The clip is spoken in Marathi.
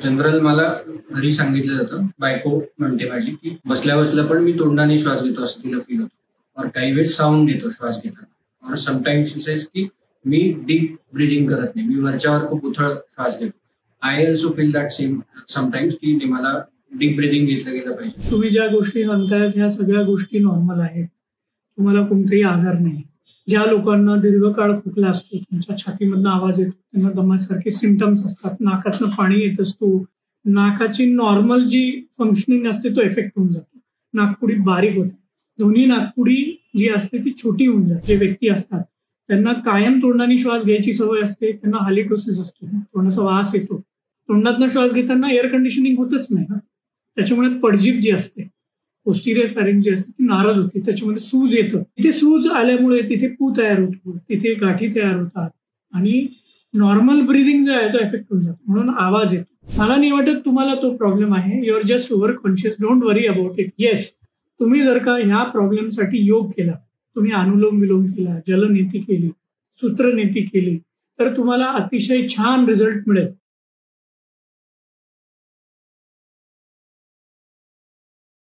जनरल मला घरी सांगितलं जातं, बायको म्हणते माझी, की बसल्या बसल्या पण मी तोंडाने श्वास घेतो असं तिला फील होतं. और काही वेळेस साऊंड येतो श्वास घेताना. और समटाइम्स शी सेज की मी डीप ब्रिदिंग करत नाही, मी वरच्यावर खूप उथळ श्वास घेतो. I also feel that same sometimes की मला डीप ब्रिदिंग घेतलं गेलं पाहिजे. तुम्ही ज्या गोष्टी सांगतायत ह्या सगळ्या गोष्टी नॉर्मल आहेत. तुम्हाला कोणताही आजार नाही. ज्या लोकांना दीर्घकाळ खोकला असतो, तुमच्या छातीमधनं आवाज येतो, त्यांना दमासारखे सिम्पटम्स असतात, नाकातनं पाणी येत असतो, नाकाची नॉर्मल जी फंक्शनिंग असते तो इफेक्ट होऊन जातो, नाकपुडी बारीक होते, दोन्ही नाकपुडी जी असते ती छोटी होऊन जाते. जे व्यक्ती असतात त्यांना कायम तोंडाने श्वास घ्यायची सवय असते, त्यांना हालिटोसिस असतो, तोंडाचा वास येतो. तोंडातनं श्वास घेताना एअर कंडिशनिंग होतच नाही ना, त्याच्यामुळे पडजीप जी असते, पोस्टिरियर फॅरिंग जी असते ती नाराज होते, त्याच्यामध्ये सूज येतं. तिथे सूज आल्यामुळे तिथे पू तयार होतो, तिथे गाठी तयार होतात आणि नॉर्मल ब्रिदिंग जो आहे तो इफेक्ट होऊन जातो, म्हणून आवाज येतो. मला नाही वाटत तुम्हाला तो प्रॉब्लेम आहे. You are just over conscious. Don't worry about it. Yes, तुम्ही जर का ह्या प्रॉब्लेमसाठी योग केला, तुम्ही अनुलोम विलोम केला, जलनीती केली, सूत्रनीती केली, तर तुम्हाला अतिशय छान रिझल्ट मिळेल.